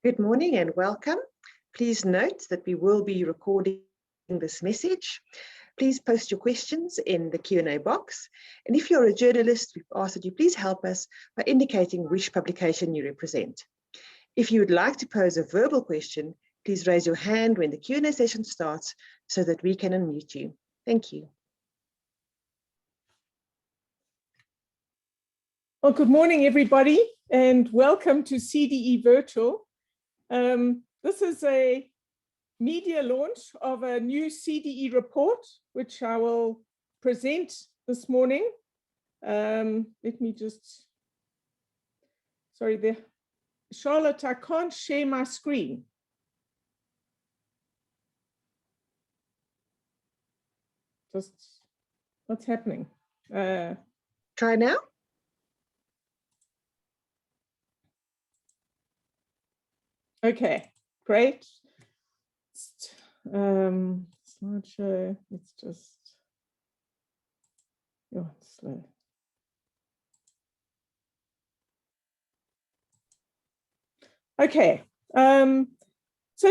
Good morning and welcome. Please note that we will be recording this message. Please post your questions in the Q&A box. And if you're a journalist, we've asked that you please help us by indicating which publication you represent. If you would like to pose a verbal question, please raise your hand when the Q&A session starts so that we can unmute you. Thank you. Well, good morning, everybody, and welcome to CDE Virtual. This is a media launch of a new CDE report, which I will present this morning. Let me just, sorry there. Charlotte, I can't share my screen. Just, what's happening? Try now. Okay, great. Slideshow, it's just, oh, it's slow. Okay, so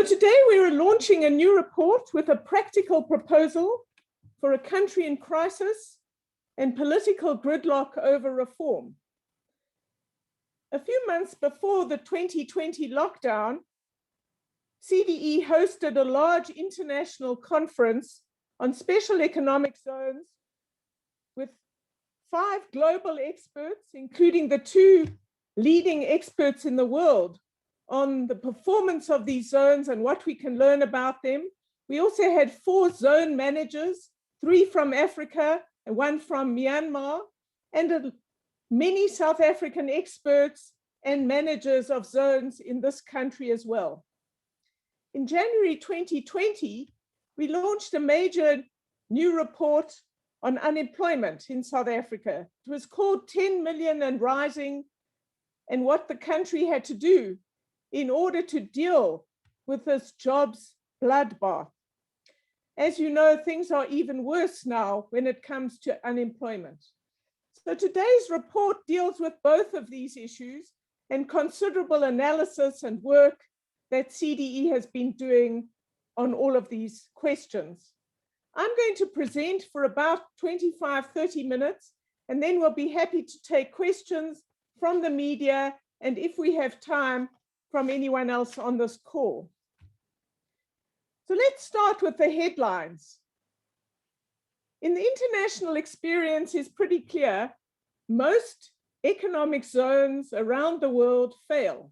today we are launching a new report with a practical proposal for a country in crisis and political gridlock over reform. A few months before the 2020 lockdown, CDE hosted a large international conference on special economic zones with 5 global experts, including the 2 leading experts in the world on the performance of these zones and what we can learn about them. We also had 4 zone managers, 3 from Africa and 1 from Myanmar, and many South African experts and managers of zones in this country as well. In January 2020, we launched a major new report on unemployment in South Africa. It was called 10 million and rising, and what the country had to do in order to deal with this jobs bloodbath. As you know, things are even worse now when it comes to unemployment. So today's report deals with both of these issues and considerable analysis and work that CDE has been doing on all of these questions. I'm going to present for about 25-30 minutes, and then we'll be happy to take questions from the media and, if we have time, from anyone else on this call. So let's start with the headlines. In the international experience is pretty clear, most economic zones around the world fail.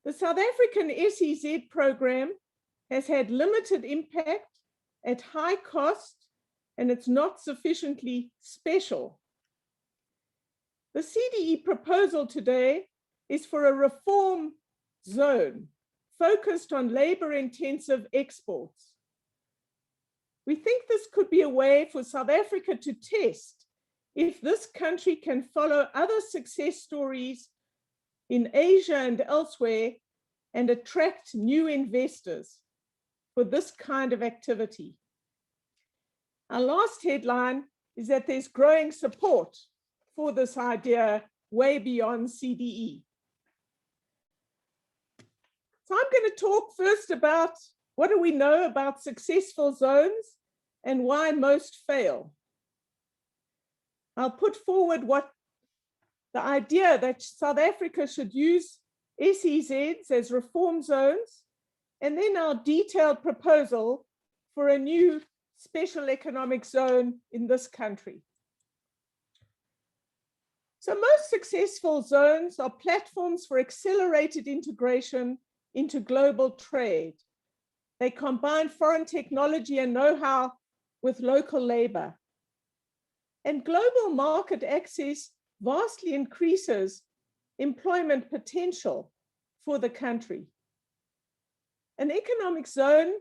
The South African SEZ program has had limited impact at high cost, and it's not sufficiently special. The CDE proposal today is for a reform zone focused on labor-intensive exports. We think this could be a way for South Africa to test if this country can follow other success stories in Asia and elsewhere and attract new investors for this kind of activity. Our last headline is that there's growing support for this idea way beyond CDE. So I'm going to talk first about what do we know about successful zones and why most fail. I'll put forward the idea that South Africa should use SEZs as reform zones, and then our detailed proposal for a new special economic zone in this country. So most successful zones are platforms for accelerated integration into global trade. They combine foreign technology and know-how with local labor. And global market access vastly increases employment potential for the country. An economic zone,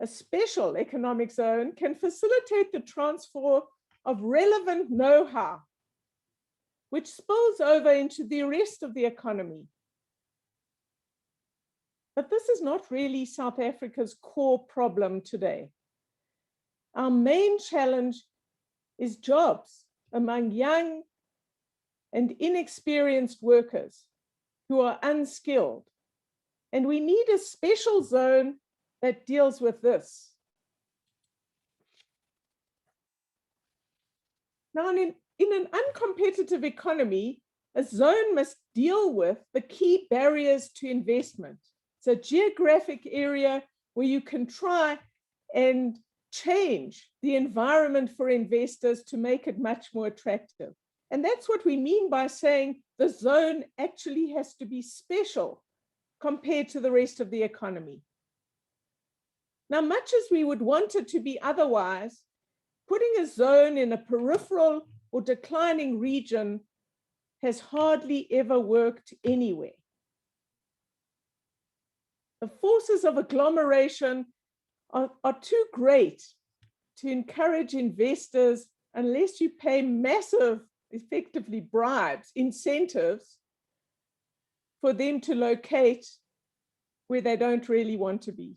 a special economic zone, can facilitate the transfer of relevant know-how, which spills over into the rest of the economy. But this is not really South Africa's core problem today. Our main challenge is jobs among young and inexperienced workers who are unskilled And we need a special zone that deals with this. Now, in an uncompetitive economy, a zone must deal with the key barriers to investment. It's a geographic area where you can try and change the environment for investors to make it much more attractive. And that's what we mean by saying the zone actually has to be special compared to the rest of the economy. Now, much as we would want it to be otherwise, putting a zone in a peripheral or declining region has hardly ever worked anywhere. The forces of agglomeration are too great to encourage investors unless you pay massive, effectively bribes, incentives for them to locate where they don't really want to be.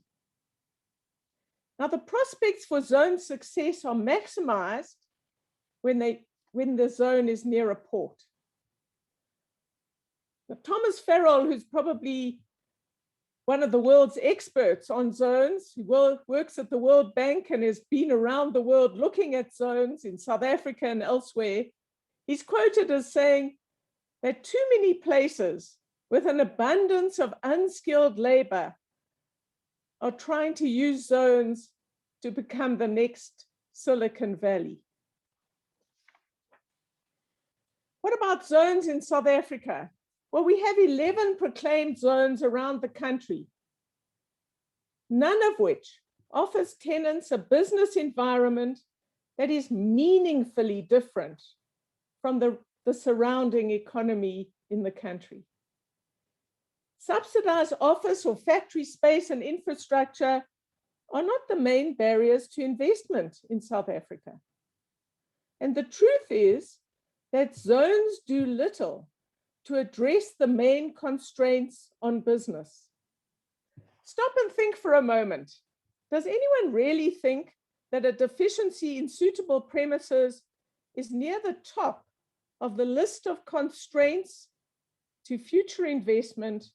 Now, the prospects for zone success are maximized when the zone is near a port. Now, Thomas Farrell, who's probably one of the world's experts on zones, he works at the World Bank and has been around the world looking at zones in South Africa and elsewhere. He's quoted as saying that too many places with an abundance of unskilled labor are trying to use zones to become the next Silicon Valley. What about zones in South Africa? Well, we have 11 proclaimed zones around the country, none of which offers tenants a business environment that is meaningfully different from the surrounding economy in the country. Subsidized office or factory space and infrastructure are not the main barriers to investment in South Africa. And the truth is that zones do little to address the main constraints on business. Stop and think for a moment. Does anyone really think that a deficiency in suitable premises is near the top of the list of constraints to future investment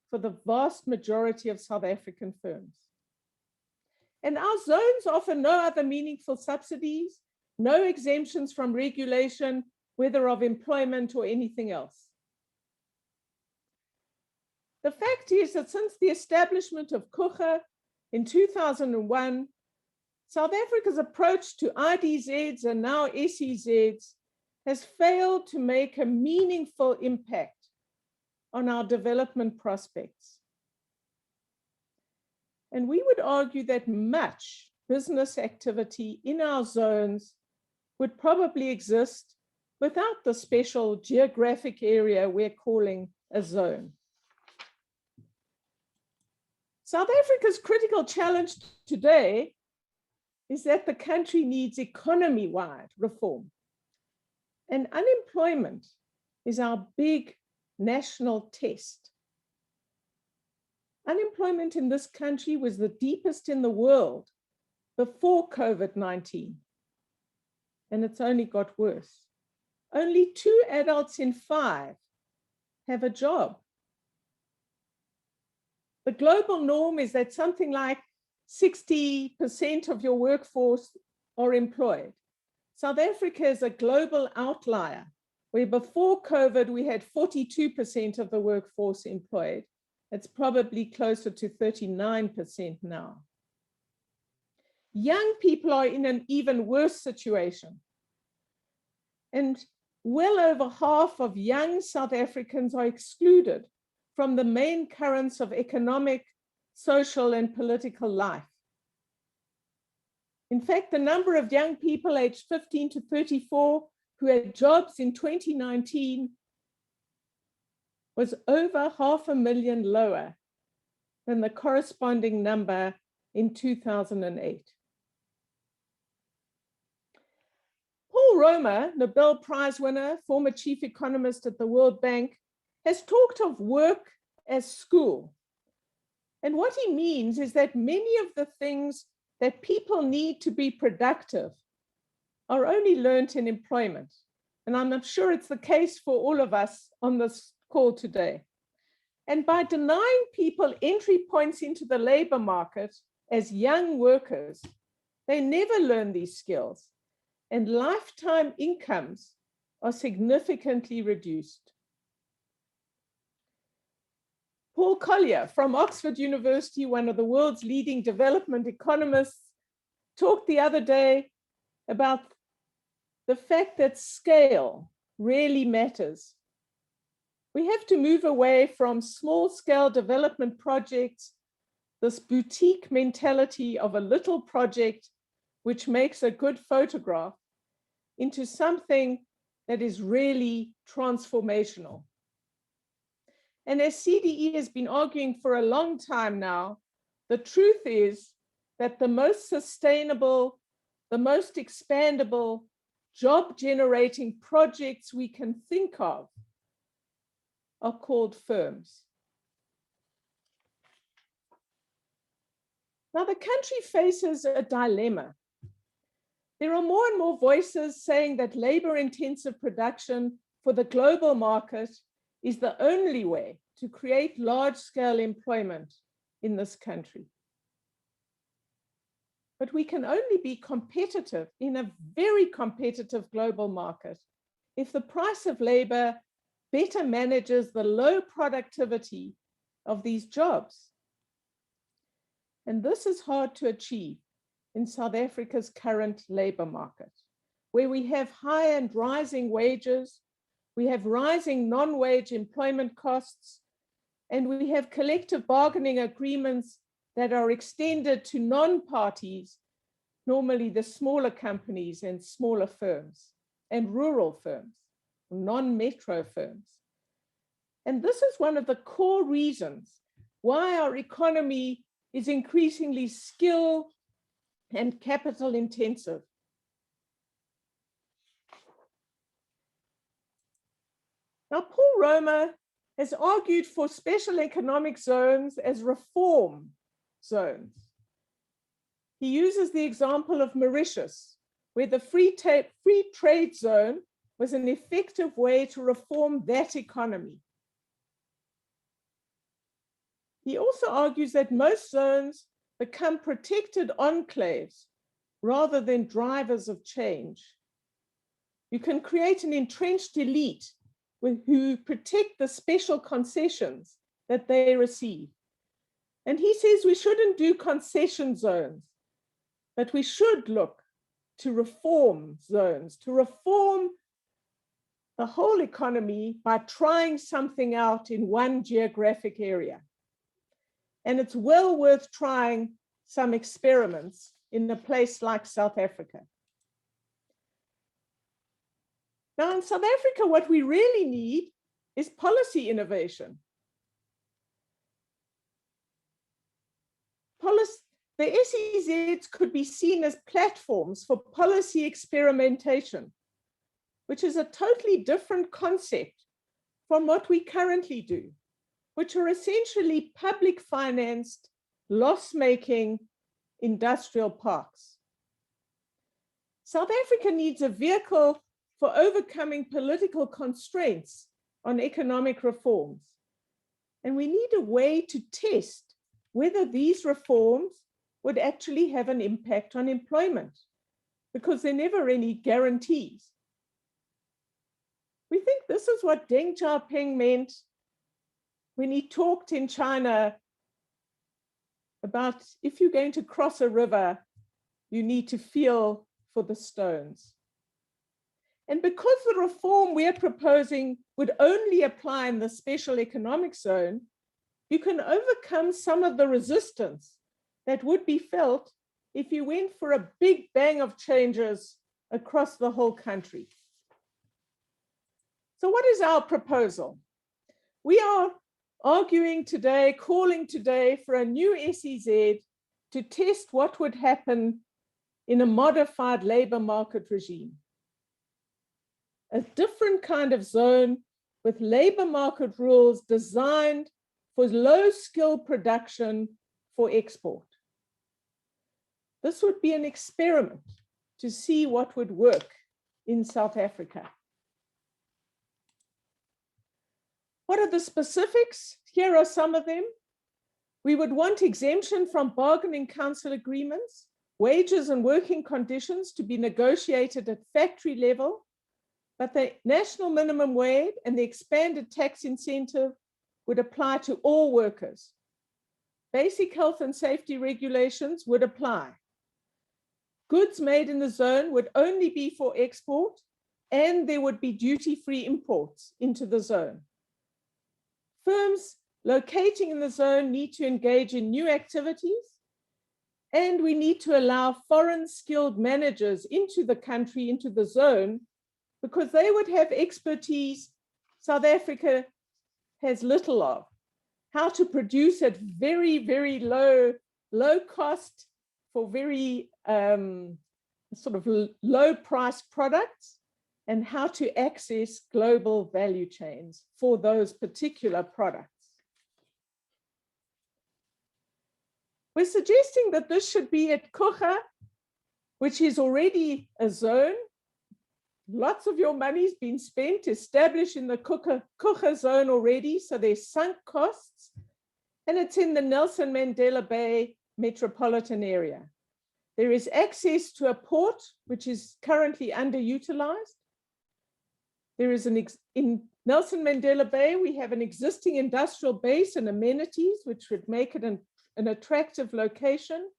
for the vast majority of South African firms? And our zones offer no other meaningful subsidies, no exemptions from regulation, whether of employment or anything else. The fact is that since the establishment of Kucha in 2001, South Africa's approach to IDZs and now SEZs has failed to make a meaningful impact on our development prospects. And we would argue that much business activity in our zones would probably exist without the special geographic area we're calling a zone. South Africa's critical challenge today is that the country needs economy-wide reform. And unemployment is our big national test. Unemployment in this country was the deepest in the world before COVID-19, and it's only got worse. Only 2 adults in 5 have a job. The global norm is that something like 60% of your workforce are employed. South Africa is a global outlier, where before COVID, we had 42% of the workforce employed. It's probably closer to 39% now. Young people are in an even worse situation. And well over half of young South Africans are excluded from the main currents of economic, social, and political life. In fact, the number of young people aged 15 to 34 who had jobs in 2019 was over 500,000 lower than the corresponding number in 2008. Paul Romer, Nobel Prize winner, former chief economist at the World Bank, has talked of work as school. And what he means is that many of the things that people need to be productive are only learnt in employment. And I'm not sure it's the case for all of us on this call today. And by denying people entry points into the labor market as young workers, they never learn these skills, and lifetime incomes are significantly reduced. Paul Collier from Oxford University, one of the world's leading development economists, talked the other day about the fact that scale really matters. We have to move away from small-scale development projects, this boutique mentality of a little project which makes a good photograph, into something that is really transformational. And as CDE has been arguing for a long time now, the truth is that the most sustainable, the most expandable, job-generating projects we can think of are called firms. Now, the country faces a dilemma. There are more and more voices saying that labor-intensive production for the global market is the only way to create large-scale employment in this country. But we can only be competitive in a very competitive global market if the price of labor better manages the low productivity of these jobs. And this is hard to achieve in South Africa's current labor market, where we have high and rising wages, we have rising non-wage employment costs, and we have collective bargaining agreements that are extended to non-parties, normally the smaller companies and smaller firms and rural firms, non-metro firms. And this is one of the core reasons why our economy is increasingly skill and capital intensive. Now, Paul Romer has argued for special economic zones as reform zones. He uses the example of Mauritius, where the free trade zone was an effective way to reform that economy. He also argues that most zones become protected enclaves rather than drivers of change. You can create an entrenched elite who protect the special concessions that they receive. And he says we shouldn't do concession zones, but we should look to reform zones, to reform the whole economy by trying something out in one geographic area. And it's well worth trying some experiments in a place like South Africa. Now, in South Africa, what we really need is policy innovation. The SEZs could be seen as platforms for policy experimentation, which is a totally different concept from what we currently do, which are essentially public financed, loss-making industrial parks. South Africa needs a vehicle for overcoming political constraints on economic reforms. And we need a way to test whether these reforms would actually have an impact on employment, because there are never any guarantees. We think this is what Deng Xiaoping meant when he talked in China about if you're going to cross a river, you need to feel for the stones. And because the reform we're proposing would only apply in the special economic zone, you can overcome some of the resistance that would be felt if you went for a big bang of changes across the whole country. So what is our proposal? We are arguing today, calling today for a new SEZ to test what would happen in a modified labor market regime. A different kind of zone with labor market rules designed for low skill production for export. This would be an experiment to see what would work in South Africa. What are the specifics? here are some of them. We would want exemption from bargaining council agreements, wages and working conditions to be negotiated at factory level, but the national minimum wage and the expanded tax incentive would apply to all workers. Basic health and safety regulations would apply. Goods made in the zone would only be for export, and there would be duty-free imports into the zone. Firms locating in the zone need to engage in new activities, and we need to allow foreign skilled managers into the country, into the zone, because they would have expertise South Africa has little of. How to produce at very, very low cost for very sort of low price products, and how to access global value chains for those particular products. We're suggesting that this should be at Coega, which is already a zone. Lots of your money's been spent established in the Coega zone already, so there's sunk costs, and it's in the Nelson Mandela Bay metropolitan area. There is access to a port, which is currently underutilized. There is in Nelson Mandela Bay, we have an existing industrial base and amenities, which would make it an attractive location.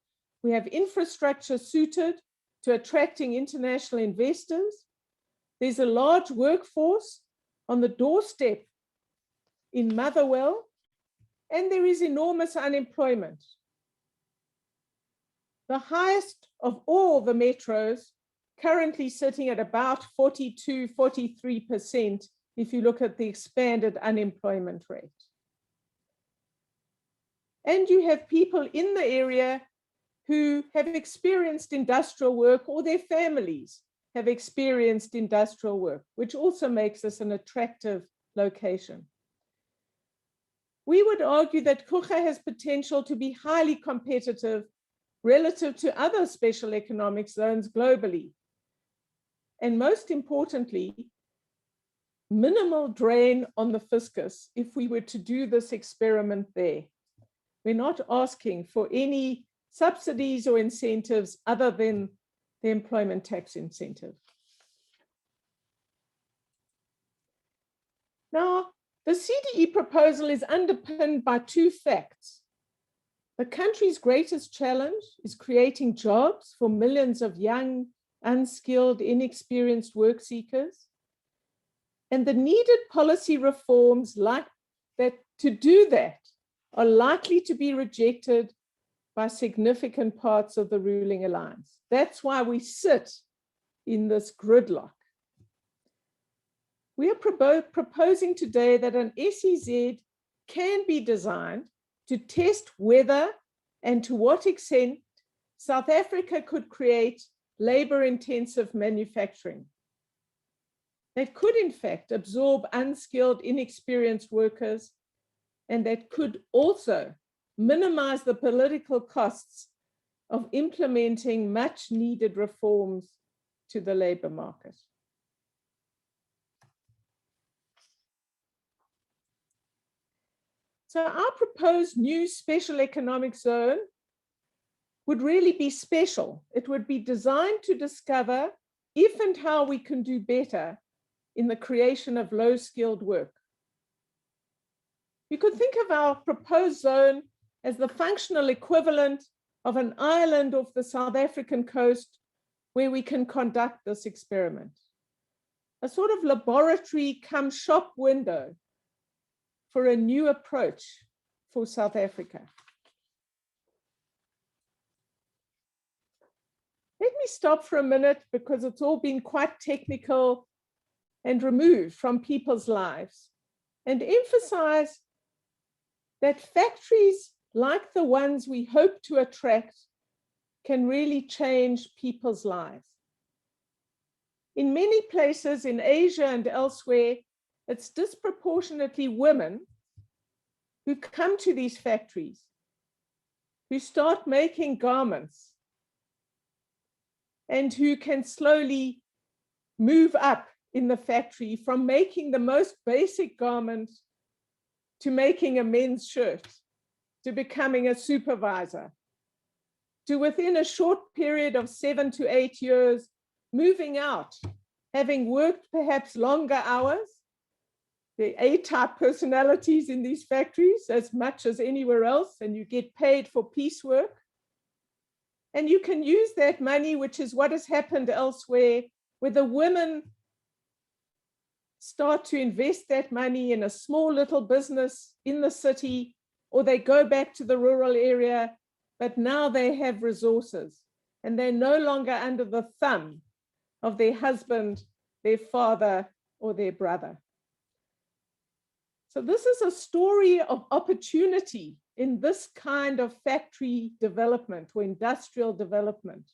We have infrastructure suited to attracting international investors. There's a large workforce on the doorstep in Motherwell, and there is enormous unemployment. The highest of all the metros, currently sitting at about 42, 43% if you look at the expanded unemployment rate. And you have people in the area who have experienced industrial work, or their families have experienced industrial work, which also makes this an attractive location. We would argue that Coega has potential to be highly competitive relative to other special economic zones globally. And most importantly, minimal drain on the fiscus if we were to do this experiment there. We're not asking for any subsidies or incentives other than the employment tax incentive. Now, the CDE proposal is underpinned by two facts. The country's greatest challenge is creating jobs for millions of young, unskilled, inexperienced work seekers. And the needed policy reforms like that to do that are likely to be rejected by significant parts of the ruling alliance. That's why we sit in this gridlock. We are proposing today that an SEZ can be designed to test whether and to what extent South Africa could create labor-intensive manufacturing that could in fact absorb unskilled, inexperienced workers, and that could also minimize the political costs of implementing much needed reforms to the labor market. So our proposed new special economic zone would really be special. It would be designed to discover if and how we can do better in the creation of low-skilled work. You could think of our proposed zone as the functional equivalent of an island off the South African coast where we can conduct this experiment. A sort of laboratory come shop window for a new approach for South Africa. Let me stop for a minute because it's all been quite technical and removed from people's lives, and emphasize that factories like the ones we hope to attract can really change people's lives. In many places in Asia and elsewhere, it's disproportionately women who come to these factories, who start making garments, and who can slowly move up in the factory from making the most basic garment to making a men's shirt, to becoming a supervisor, to within a short period of 7 to 8 years, moving out, having worked perhaps longer hours. The A-type personalities in these factories as much as anywhere else, and you get paid for piecework. And you can use that money, which is what has happened elsewhere, where the women start to invest that money in a small little business in the city, or they go back to the rural area, but now they have resources and they're no longer under the thumb of their husband, their father, or their brother. So this is a story of opportunity in this kind of factory development or industrial development.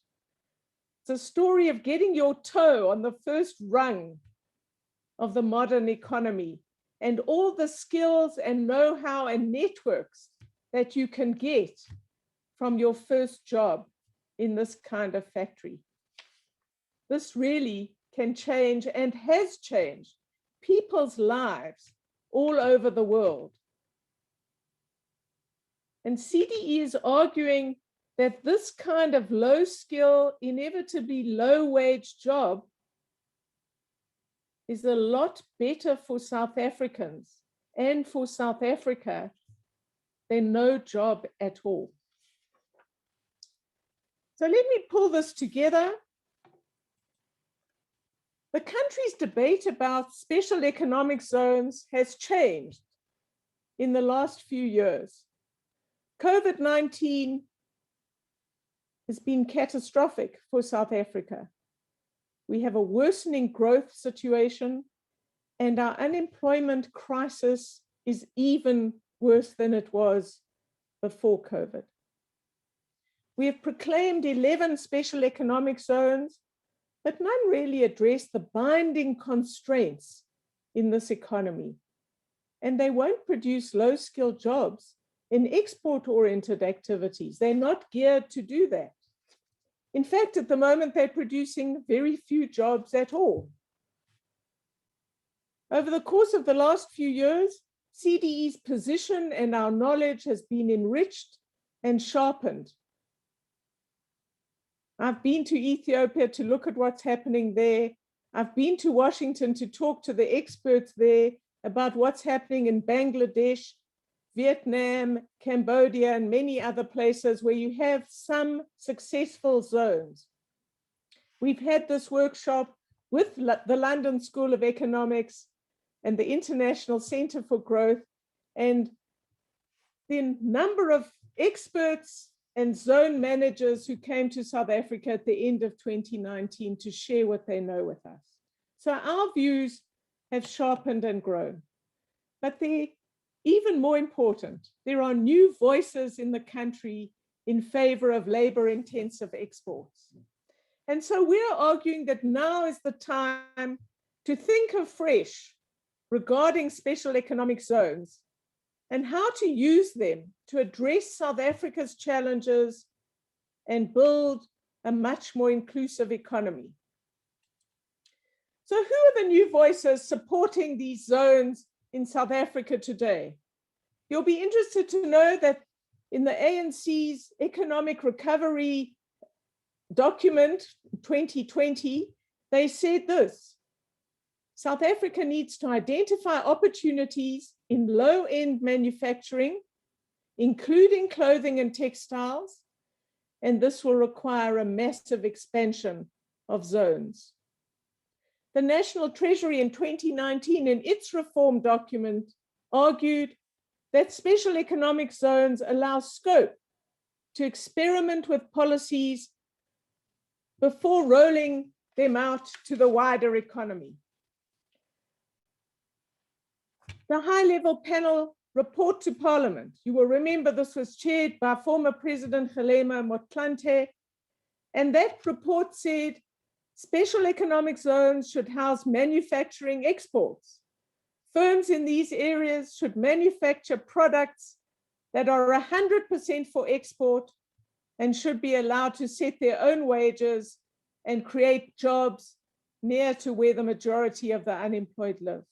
It's a story of getting your toe on the first rung of the modern economy and all the skills and know-how and networks that you can get from your first job in this kind of factory. This really can change and has changed people's lives all over the world. And CDE is arguing that this kind of low skill, inevitably low wage job is a lot better for South Africans and for South Africa than no job at all. So let me pull this together. The country's debate about special economic zones has changed in the last few years. COVID-19 has been catastrophic for South Africa. We have a worsening growth situation, and our unemployment crisis is even worse than it was before COVID. We have proclaimed 11 special economic zones, but none really address the binding constraints in this economy. And they won't produce low-skilled jobs in export-oriented activities. They're not geared to do that. In fact, at the moment, they're producing very few jobs at all. Over the course of the last few years, CDE's position and our knowledge has been enriched and sharpened. I've been to Ethiopia to look at what's happening there. I've been to Washington to talk to the experts there about what's happening in Bangladesh, Vietnam, Cambodia, and many other places where you have some successful zones. We've had this workshop with the London School of Economics and the International Center for Growth, and the number of experts and zone managers who came to South Africa at the end of 2019 to share what they know with us. So our views have sharpened and grown. But even more important, there are new voices in the country in favor of labor-intensive exports. And so we're arguing that now is the time to think afresh regarding special economic zones and how to use them to address South Africa's challenges and build a much more inclusive economy. So who are the new voices supporting these zones in South Africa today? You'll be interested to know that in the ANC's economic recovery document 2020, they said this: South Africa needs to identify opportunities in low-end manufacturing, including clothing and textiles, and this will require a massive expansion of zones. The National Treasury in 2019, in its reform document, argued that special economic zones allow scope to experiment with policies before rolling them out to the wider economy. The high-level panel report to Parliament, you will remember this was chaired by former President Kgalema Motlanthe, and that report said special economic zones should house manufacturing exports. Firms in these areas should manufacture products that are 100% for export and should be allowed to set their own wages and create jobs near to where the majority of the unemployed live.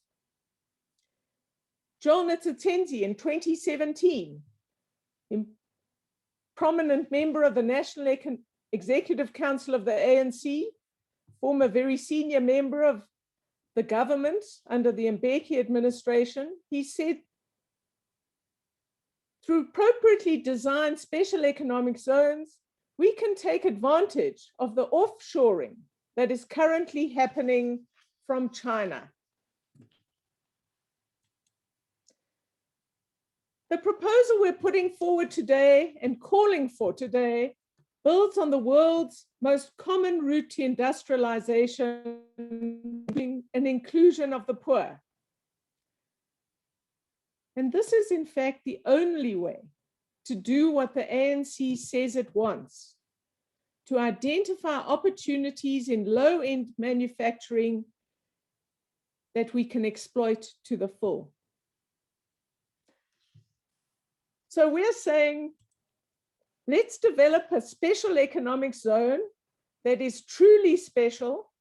Joel Nitsatenzi in 2017, prominent member of the National Executive Council of the ANC, former very senior member of the government under the Mbeki administration. He said, through appropriately designed special economic zones, we can take advantage of the offshoring that is currently happening from China. The proposal we're putting forward today and calling for today builds on the world's most common route to industrialization and inclusion of the poor. And this is, in fact, the only way to do what the ANC says it wants, to identify opportunities in low-end manufacturing that we can exploit to the full. So we're saying, let's develop a special economic zone that is truly special,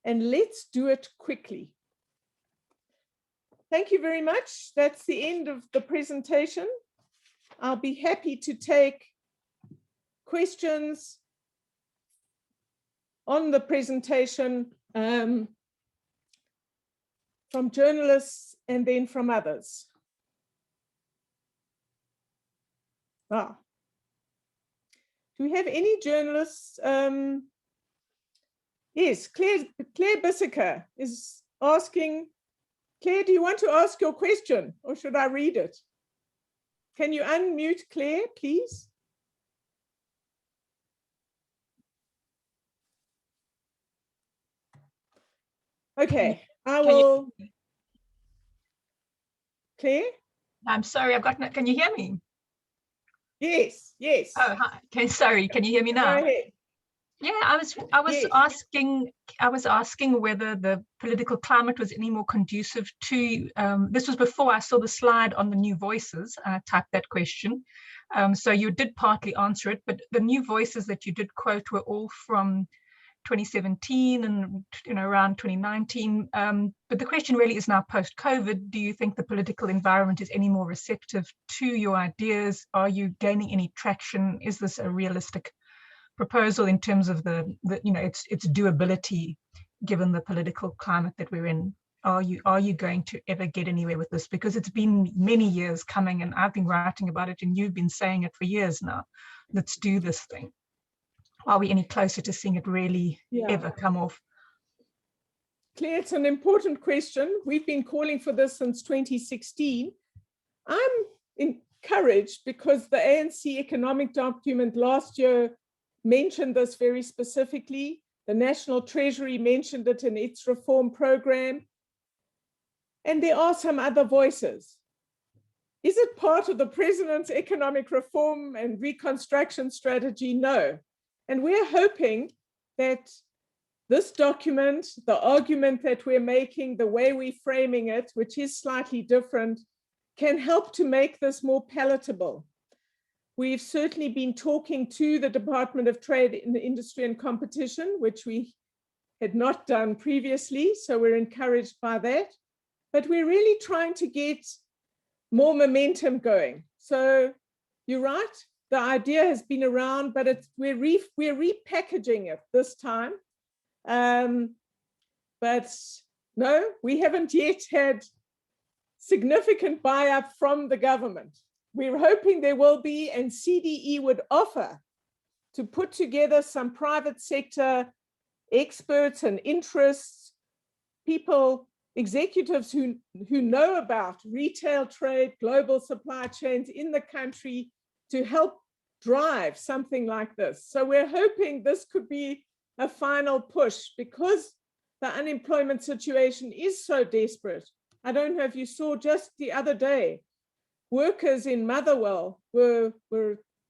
and let's do it quickly. Thank you very much. That's the end of the presentation. I'll be happy to take questions on the presentation from journalists and then from others. Do we have any journalists? Yes, Claire Bissiker is asking. Claire, do you want to ask your question or should I read it? Can you unmute Claire, please? Okay, I will. Claire? I'm sorry, I've got no, can you hear me? Yes, yes. Oh, hi. Okay, sorry, can you hear me now? Go ahead. Yeah, I was asking whether the political climate was any more conducive to, this was before I saw the slide on the new voices. I typed that question. So you did partly answer it, but the new voices that you did quote were all from 2017 and around 2019. But the question really is now post-COVID, do you think the political environment is any more receptive to your ideas? Are you gaining any traction? Is this a realistic proposal in terms of its doability given the political climate that we're in? Are you going to ever get anywhere with this? Because it's been many years coming and I've been writing about it and you've been saying it for years now. Let's do this thing. Are we any closer to seeing it really ever come off? Claire, it's an important question. We've been calling for this since 2016. I'm encouraged because the ANC economic document last year mentioned this very specifically. The National Treasury mentioned it in its reform program. And there are some other voices. Is it part of the president's economic reform and reconstruction strategy? No. And we're hoping that this document, the argument that we're making, the way we're framing it, which is slightly different, can help to make this more palatable. We've certainly been talking to the Department of Trade, Industry and Competition, which we had not done previously, so we're encouraged by that. But we're really trying to get more momentum going. So you're right, the idea has been around, but we're repackaging it this time. But no, we haven't yet had significant buy-up from the government. We're hoping there will be, and CDE would offer to put together some private sector experts and interests, people, executives who know about retail trade, global supply chains in the country to help drive something like this. So we're hoping this could be a final push because the unemployment situation is so desperate. I don't know if you saw just the other day, workers in Motherwell were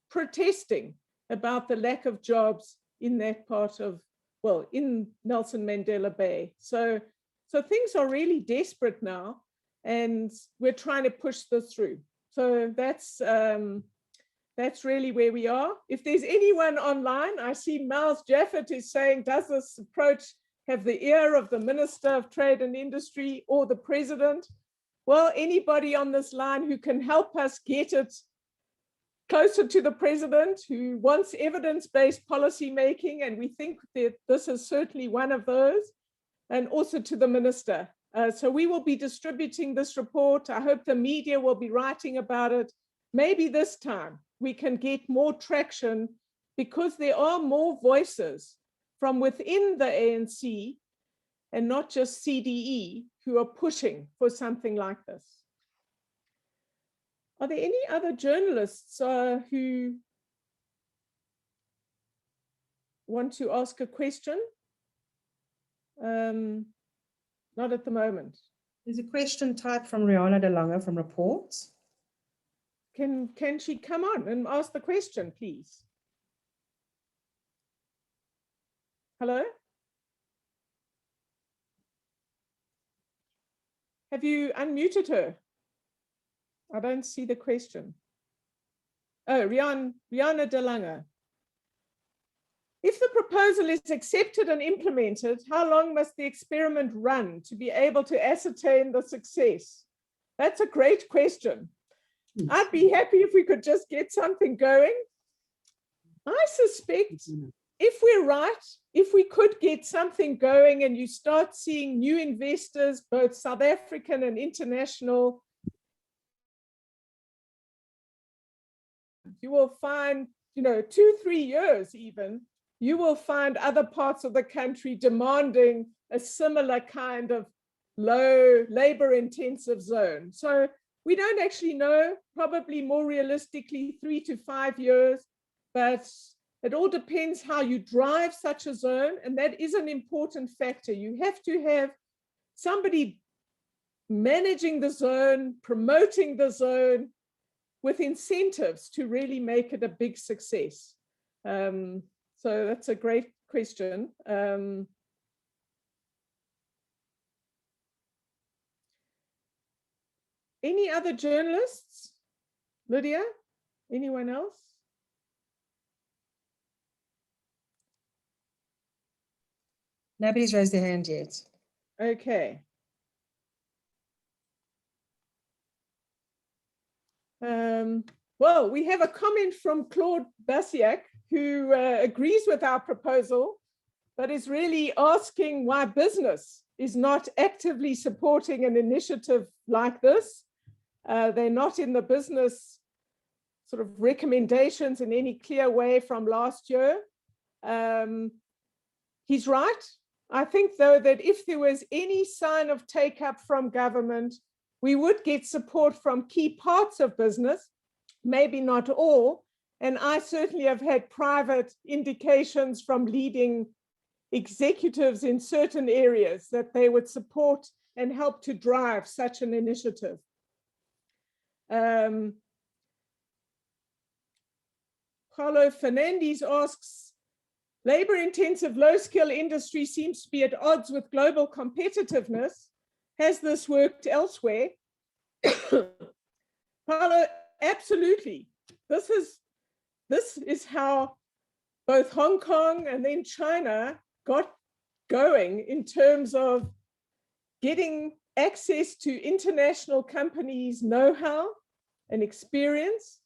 protesting about the lack of jobs in that part of, well, in Nelson Mandela Bay. So things are really desperate now, and we're trying to push this through. So that's really where we are. If there's anyone online, I see Miles Jaffet is saying, does this approach have the ear of the Minister of Trade and Industry or the President? well, anybody on this line who can help us get it closer to the president, who wants evidence-based policy making, and we think that this is certainly one of those, and also to the minister. So we will be distributing this report. I hope the media will be writing about it. Maybe this time we can get more traction, because there are more voices from within the ANC and not just CDE who are pushing for something like this. Are there any other journalists who want to ask a question? Not at the moment. There's a question typed from Rihanna De Lange from Reports. Can she come on and ask the question, please? Hello? Have you unmuted her? I don't see the question. Oh, Rihanna De Lange. If the proposal is accepted and implemented, how long must the experiment run to be able to ascertain the success? That's a great question. I'd be happy if we could just get something going. I suspect if we're right, if we could get something going and you start seeing new investors, both South African and international, you will find, 2-3 years even, you will find other parts of the country demanding a similar kind of low labor intensive zone. So we don't actually know, probably more realistically 3 to 5 years, but it all depends how you drive such a zone. And that is an important factor. You have to have somebody managing the zone, promoting the zone with incentives to really make it a big success. So that's a great question. Any other journalists? Lydia, anyone else? Nobody's raised their hand yet. Okay. Well, we have a comment from Claude Basiak, who agrees with our proposal, but is really asking why business is not actively supporting an initiative like this. They're not in the business sort of recommendations in any clear way from last year. He's right. I think, though, that if there was any sign of take-up from government, we would get support from key parts of business, maybe not all. And I certainly have had private indications from leading executives in certain areas that they would support and help to drive such an initiative. Paulo Fernandez asks, labor-intensive, low-skill industry seems to be at odds with global competitiveness. Has this worked elsewhere? Paulo, absolutely. This is how both Hong Kong and then China got going in terms of getting access to international companies' know-how and experience,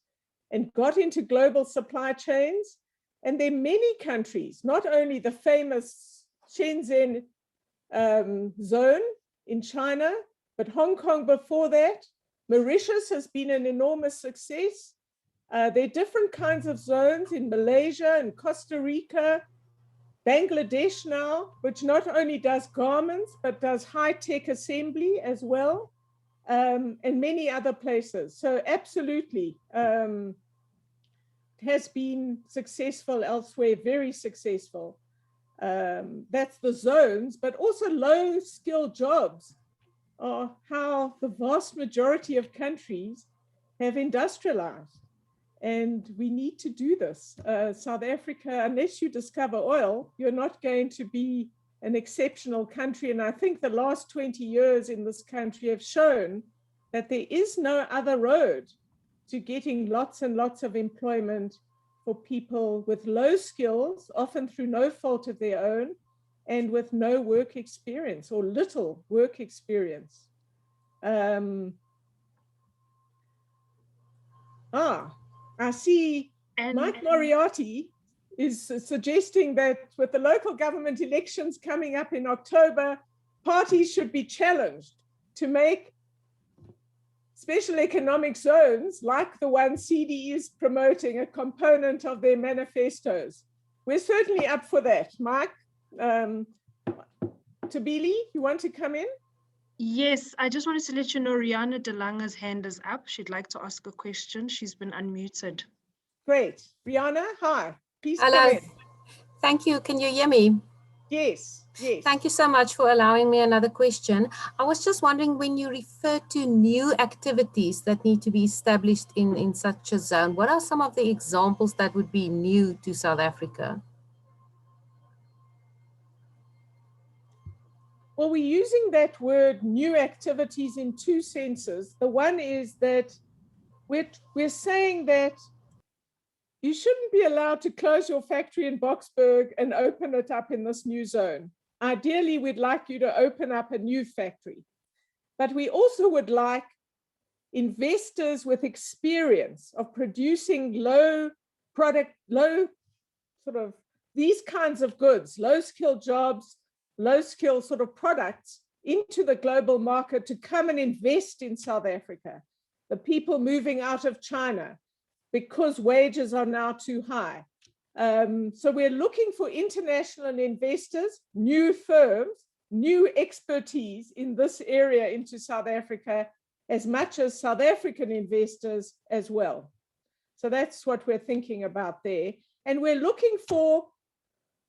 and got into global supply chains. And there are many countries, not only the famous Shenzhen zone in China, but Hong Kong before that. Mauritius has been an enormous success. There are different kinds of zones in Malaysia and Costa Rica, Bangladesh now, which not only does garments, but does high-tech assembly as well, and many other places. So absolutely, has been successful elsewhere, very successful. That's the zones, but also low-skilled jobs are how the vast majority of countries have industrialized. And we need to do this. South Africa, unless you discover oil, you're not going to be an exceptional country. And I think the last 20 years in this country have shown that there is no other road to getting lots and lots of employment for people with low skills, often through no fault of their own, and with no work experience or little work experience. I see Mike Moriarty is suggesting that with the local government elections coming up in October, parties should be challenged to make special economic zones like the one CD is promoting a component of their manifestos. We're certainly up for that. Mike, Tabili, you want to come in? Yes, I just wanted to let you know Rihanna De Lange's hand is up. She'd like to ask a question. She's been unmuted. Great. Rihanna, hi. Please Hello. come in. Thank you. Can you hear me? Yes, yes. Thank you so much for allowing me another question. I was just wondering, when you refer to new activities that need to be established in such a zone, what are some of the examples that would be new to South Africa? Well, we're using that word new activities in two senses. The one is that we're saying that you shouldn't be allowed to close your factory in Boksburg and open it up in this new zone. Ideally, we'd like you to open up a new factory. But we also would like investors with experience of producing low these kinds of goods, low skill jobs, low skill sort of products into the global market to come and invest in South Africa. The people moving out of China because wages are now too high. So we're looking for international investors, new firms, new expertise in this area into South Africa, as much as South African investors as well. So that's what we're thinking about there. And we're looking for,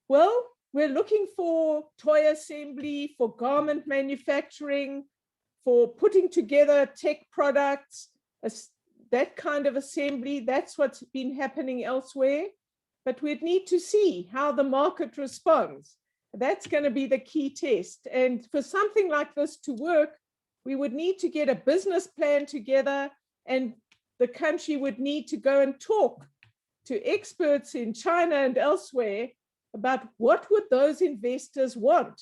well, we're looking for toy assembly, for garment manufacturing, for putting together tech products, that kind of assembly. That's what's been happening elsewhere. But we'd need to see how the market responds. That's going to be the key test. And for something like this to work, we would need to get a business plan together, and the country would need to go and talk to experts in China and elsewhere about what would those investors want?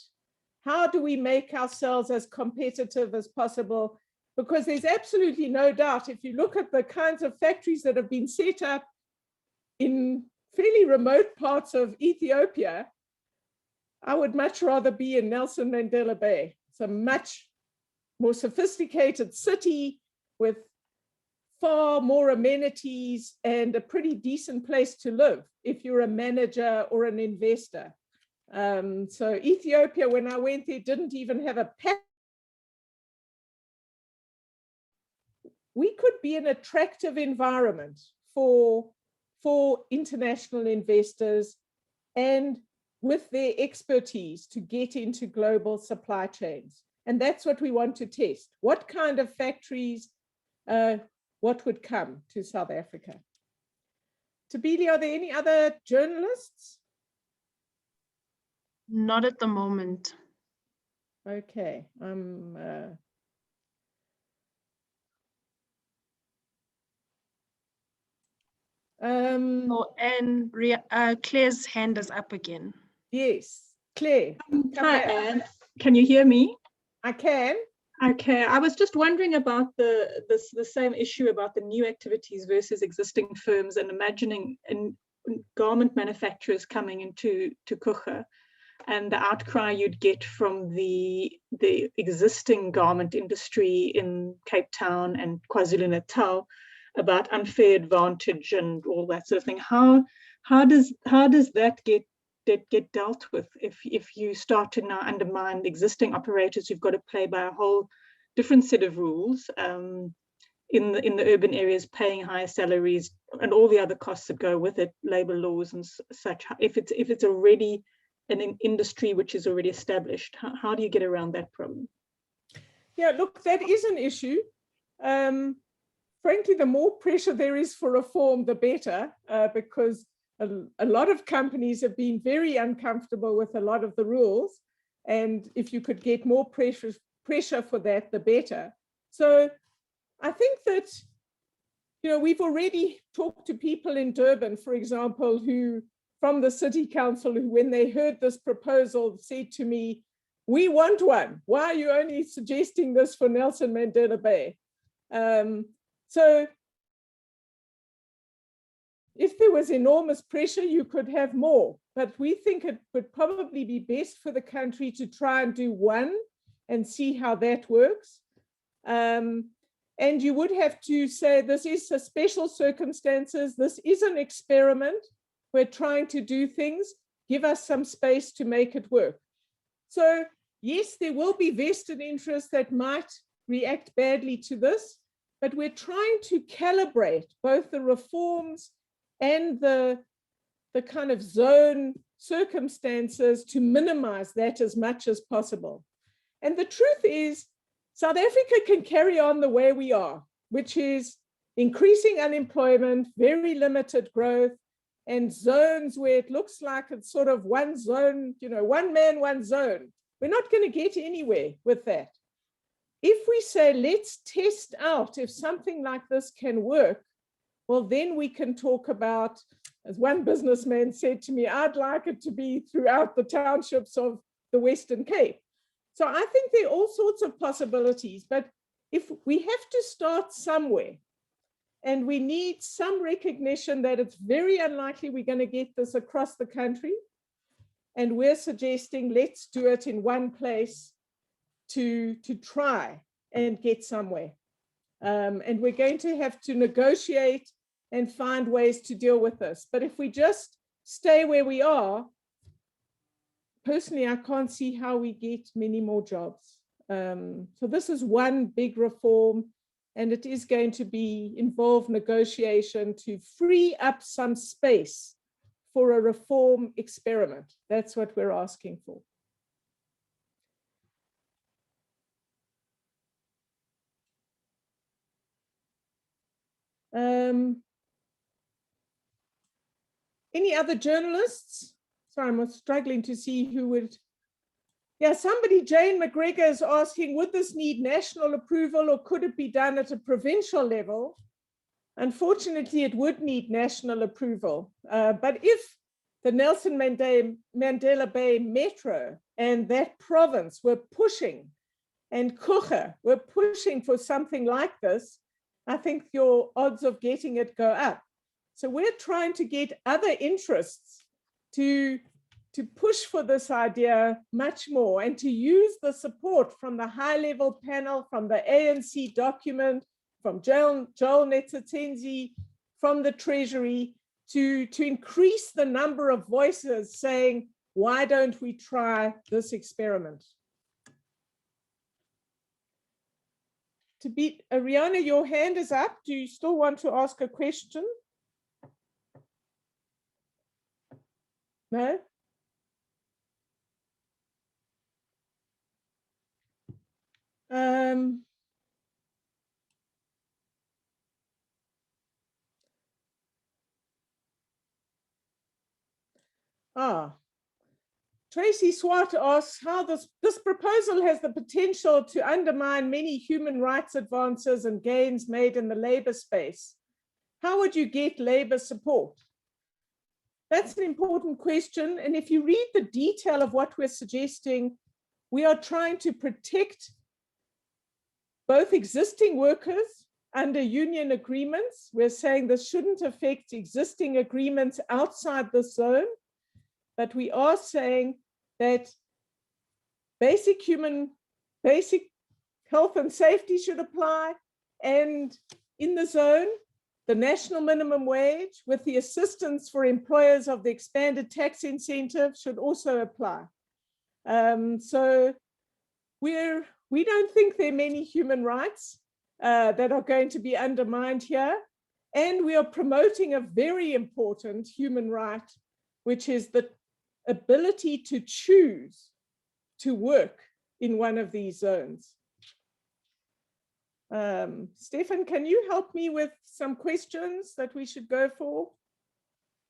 How do we make ourselves as competitive as possible? Because there's absolutely no doubt, if you look at the kinds of factories that have been set up in fairly remote parts of Ethiopia, I would much rather be in Nelson Mandela Bay. It's a much more sophisticated city with far more amenities and a pretty decent place to live if you're a manager or an investor. So Ethiopia, when I went there, didn't even have a pack. We could be an attractive environment for international investors and with their expertise to get into global supply chains. And that's what we want to test. What kind of factories, what would come to South Africa? Tabili, are there any other journalists? Not at the moment. Okay. And Claire's hand is up again. Yes, Claire. Hi, Anne. Can you hear me? I can. Okay, I was just wondering about the same issue about the new activities versus existing firms, and imagining garment manufacturers coming into Kucha, and the outcry you'd get from the existing garment industry in Cape Town and KwaZulu-Natal about unfair advantage and all that sort of thing. How does that get dealt with if you start to now undermine the existing operators? You've got to play by a whole different set of rules in the urban areas, paying higher salaries and all the other costs that go with it, labor laws and such. If it's already an industry which is already established, how do you get around that problem? Yeah, look, that is an issue. Frankly, the more pressure there is for reform, the better, because a lot of companies have been very uncomfortable with a lot of the rules. And if you could get more pressure for that, the better. So I think that, we've already talked to people in Durban, for example, who from the city council, who when they heard this proposal said to me, we want one. Why are you only suggesting this for Nelson Mandela Bay? So if there was enormous pressure, you could have more, but we think it would probably be best for the country to try and do one and see how that works. And you would have to say, this is a special circumstances. This is an experiment. We're trying to do things. Give us some space to make it work. So yes, there will be vested interests that might react badly to this, but we're trying to calibrate both the reforms and the kind of zone circumstances to minimize that as much as possible. And the truth is, South Africa can carry on the way we are, which is increasing unemployment, very limited growth, and zones where it looks like it's sort of one zone, you know, one man, one zone. We're not going to get anywhere with that. If we say, let's test out if something like this can work, well, then we can talk about, as one businessman said to me, I'd like it to be throughout the townships of the Western Cape. So I think there are all sorts of possibilities, but if we have to start somewhere, and we need some recognition that it's very unlikely we're going to get this across the country, and we're suggesting let's do it in one place to try and get somewhere. And we're going to have to negotiate and find ways to deal with this. But if we just stay where we are, personally, I can't see how we get many more jobs. So this is one big reform, and it is going to involve negotiation to free up some space for a reform experiment. That's what we're asking for. Any other journalists? Sorry, I'm struggling to see who would. Yeah, somebody, Jane McGregor, is asking, would this need national approval or could it be done at a provincial level? Unfortunately, it would need national approval. But if the Nelson Mandela Bay Metro and that province were pushing, and Kruger were pushing for something like this, I think your odds of getting it go up. So we're trying to get other interests to push for this idea much more and to use the support from the high-level panel, from the ANC document, from Joel Netsetsenzi, from the Treasury, to increase the number of voices saying, why don't we try this experiment? Rihanna, your hand is up. Do you still want to ask a question? No? Tracy Swart asks how this proposal has the potential to undermine many human rights advances and gains made in the labor space. How would you get labor support? That's an important question. And if you read the detail of what we're suggesting, we are trying to protect both existing workers under union agreements. We're saying this shouldn't affect existing agreements outside the zone, but we are saying that basic health and safety should apply, and in the zone, the national minimum wage with the assistance for employers of the expanded tax incentive should also apply. So we don't think there are many human rights that are going to be undermined here. And we are promoting a very important human right, which is the ability to choose to work in one of these zones. Stefan, can you help me with some questions that we should go for?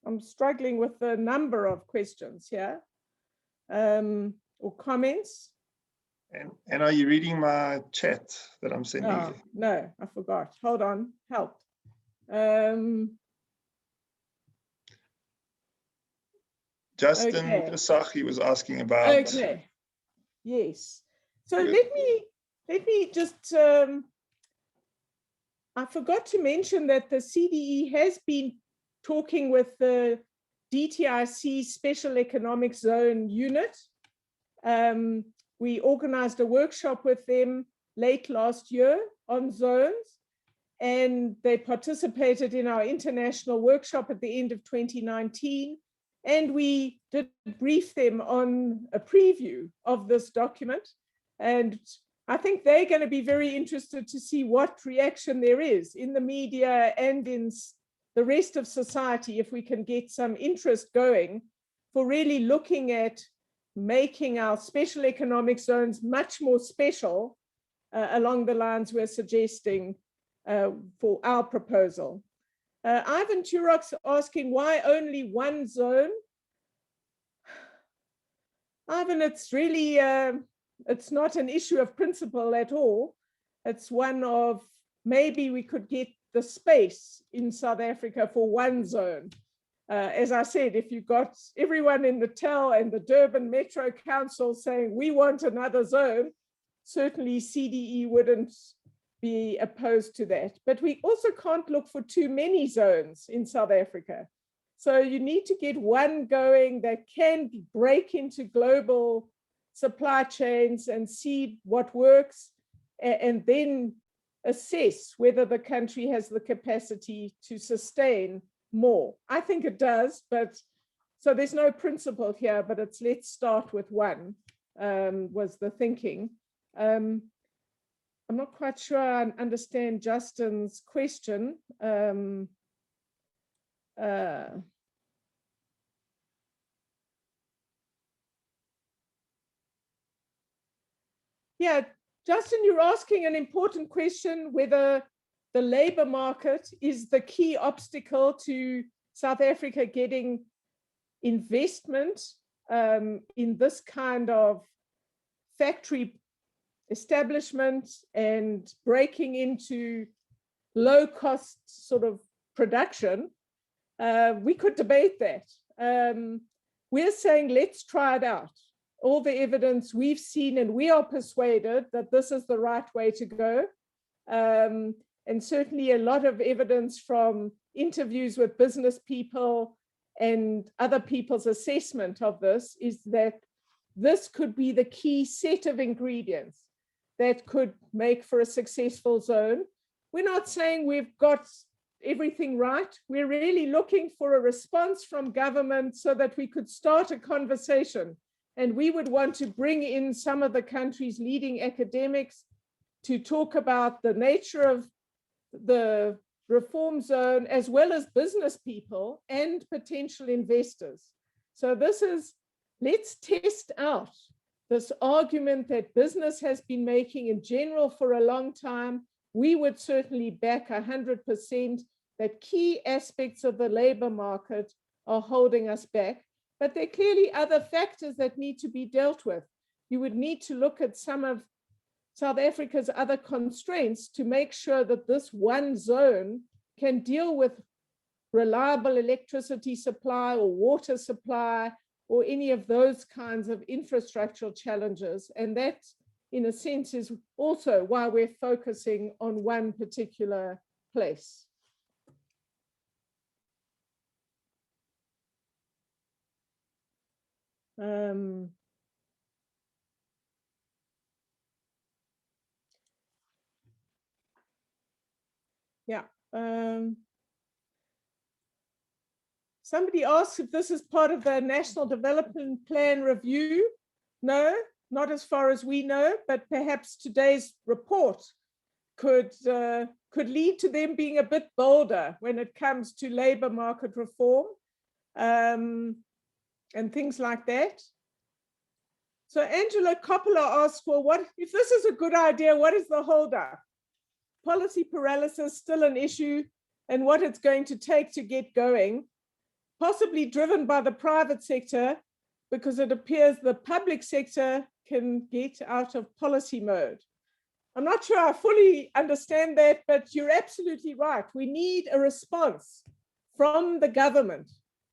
I'm struggling with the number of questions here, or comments. And are you reading my chat that I'm sending you? No, I forgot. Hold on, help. Justin Pesaki was asking about Yes. So let me just, I forgot to mention that the CDE has been talking with the DTIC Special Economic Zone unit. We organized a workshop with them late last year on zones, and they participated in our international workshop at the end of 2019. And we did brief them on a preview of this document. And I think they're going to be very interested to see what reaction there is in the media and in the rest of society, if we can get some interest going for really looking at making our special economic zones much more special along the lines we're suggesting for our proposal. Ivan Turok's asking why only one zone? Ivan, it's really, it's not an issue of principle at all. It's one of maybe we could get the space in South Africa for one zone. As I said, if you got everyone in Natal and the Durban Metro Council saying we want another zone, certainly CDE wouldn't be opposed to that. But we also can't look for too many zones in South Africa. So you need to get one going that can break into global supply chains and see what works, and then assess whether the country has the capacity to sustain more. I think it does, but so there's no principle here, but it's let's start with one, was the thinking. I'm not quite sure I understand Justin's question. Yeah, Justin, you're asking an important question, whether the labor market is the key obstacle to South Africa getting investment in this kind of factory establishment and breaking into low-cost sort of production. We could debate that. We're saying let's try it out. All the evidence we've seen, and we are persuaded that this is the right way to go. And certainly a lot of evidence from interviews with business people and other people's assessment of this is that this could be the key set of ingredients that could make for a successful zone. We're not saying we've got everything right. We're really looking for a response from government so that we could start a conversation. And we would want to bring in some of the country's leading academics to talk about the nature of the reform zone, as well as business people and potential investors. So this is, let's test out this argument that business has been making in general for a long time. We would certainly back 100% that key aspects of the labor market are holding us back, but there are clearly other factors that need to be dealt with. You would need to look at some of South Africa's other constraints to make sure that this one zone can deal with reliable electricity supply or water supply or any of those kinds of infrastructural challenges. And that, in a sense, is also why we're focusing on one particular place. Yeah. Somebody asked if this is part of the National Development Plan review. No, not as far as we know, but perhaps today's report could lead to them being a bit bolder when it comes to labor market reform and things like that. So Angela Coppola asked, well, what if this is a good idea, what is the holdup? Policy paralysis still an issue, and what it's going to take to get going, possibly driven by the private sector, because it appears the public sector can get out of policy mode. I'm not sure I fully understand that, but you're absolutely right. We need a response from the government,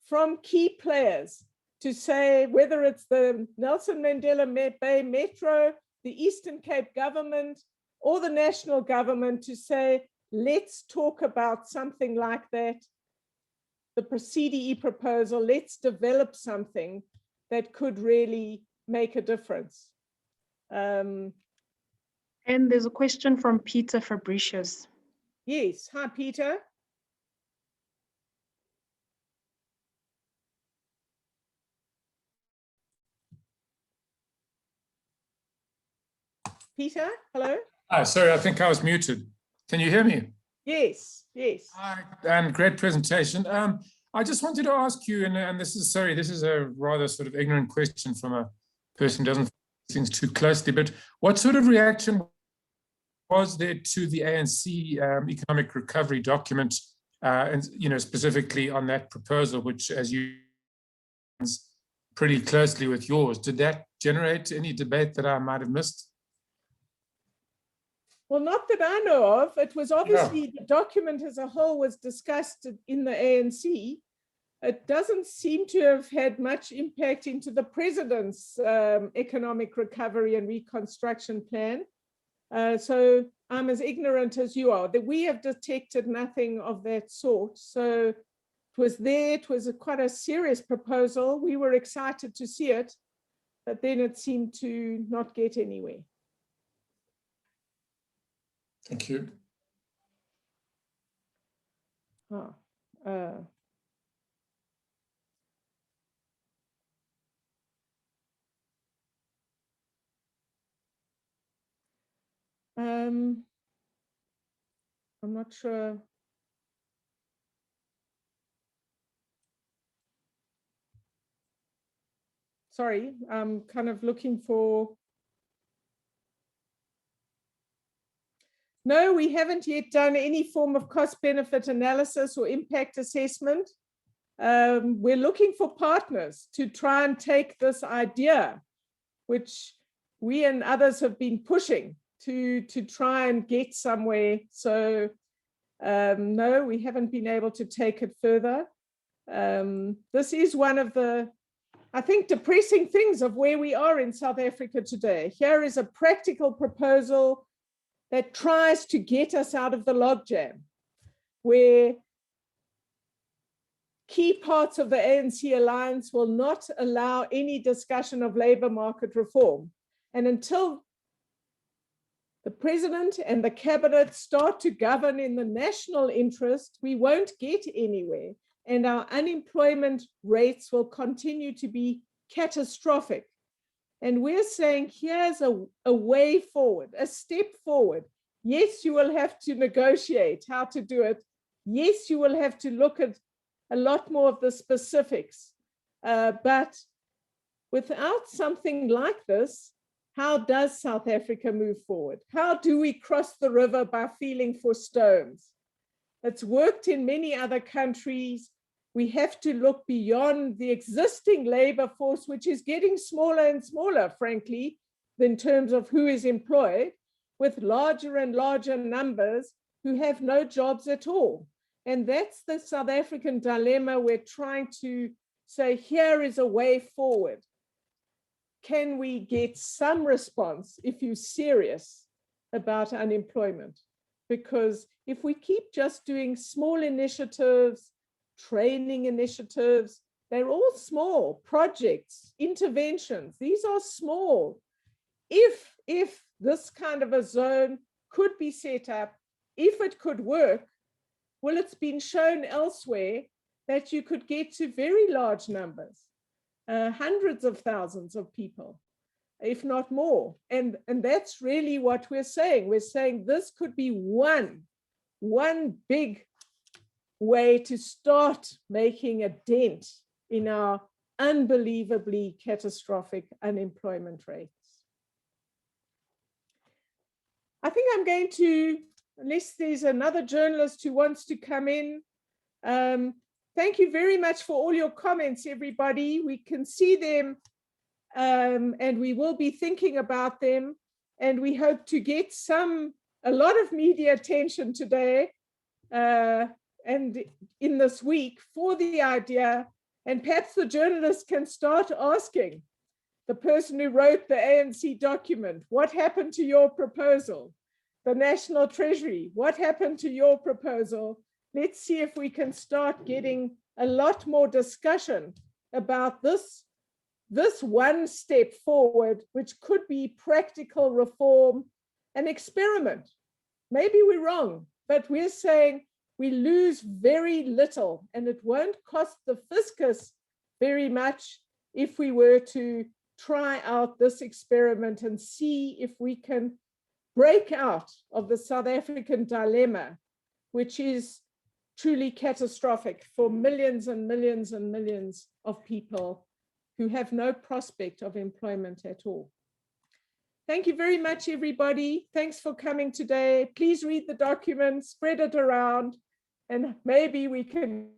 from key players, to say whether it's the Nelson Mandela Bay Metro, the Eastern Cape government, or the national government to say, let's talk about something like that, the CDE proposal, let's develop something that could really make a difference. And there's a question from Peter Fabricius. Yes, hi Peter. Peter, hello? Sorry, I think I was muted. Can you hear me? Yes, yes. Hi, and great presentation. I just wanted to ask you, and this is a rather sort of ignorant question from a person who doesn't follow things too closely, but what sort of reaction was there to the ANC economic recovery document, and specifically on that proposal, which, as you pretty closely with yours, did that generate any debate that I might have missed? Well, not that I know of. It was obviously the document as a whole was discussed in the ANC. It doesn't seem to have had much impact into the president's economic recovery and reconstruction plan. So I'm as ignorant as you are, that we have detected nothing of that sort. So it was there, it was quite a serious proposal. We were excited to see it, but then it seemed to not get anywhere. Thank you. I'm not sure. Sorry, I'm kind of looking for. No, we haven't yet done any form of cost-benefit analysis or impact assessment. We're looking for partners to try and take this idea, which we and others have been pushing to try and get somewhere. So no, we haven't been able to take it further. This is one of the, I think, depressing things of where we are in South Africa today. Here is a practical proposal that tries to get us out of the logjam, where key parts of the ANC alliance will not allow any discussion of labor market reform. And until the president and the cabinet start to govern in the national interest, we won't get anywhere. And our unemployment rates will continue to be catastrophic. And we're saying, here's a way forward, a step forward. Yes, you will have to negotiate how to do it. Yes, you will have to look at a lot more of the specifics. But without something like this, how does South Africa move forward? How do we cross the river by feeling for stones? It's worked in many other countries. We have to look beyond the existing labor force, which is getting smaller and smaller, frankly, in terms of who is employed, with larger and larger numbers who have no jobs at all. And that's the South African dilemma. We're trying to say, here is a way forward. Can we get some response if you're serious about unemployment? Because if we keep just doing small initiatives, training initiatives, they're all small projects, interventions. These are small. If this kind of a zone could be set up, if it could work, well, it's been shown elsewhere that you could get to very large numbers, hundreds of thousands of people, if not more. And that's really what we're saying. We're saying this could be one big way to start making a dent in our unbelievably catastrophic unemployment rates. I think I'm going to, unless there's another journalist who wants to come in. Thank you very much for all your comments, everybody. We can see them and we will be thinking about them. And we hope to get a lot of media attention today and in this week for the idea And perhaps the journalists can start asking the person who wrote the ANC document, what happened to your proposal? The National Treasury, what happened to your proposal? Let's see if we can start getting a lot more discussion about this one step forward, which could be practical reform, an experiment. Maybe we're wrong, but we're saying we lose very little, and it won't cost the fiscus very much if we were to try out this experiment and see if we can break out of the South African dilemma, which is truly catastrophic for millions and millions and millions of people who have no prospect of employment at all. Thank you very much, everybody. Thanks for coming today. Please read the document, spread it around, and maybe we can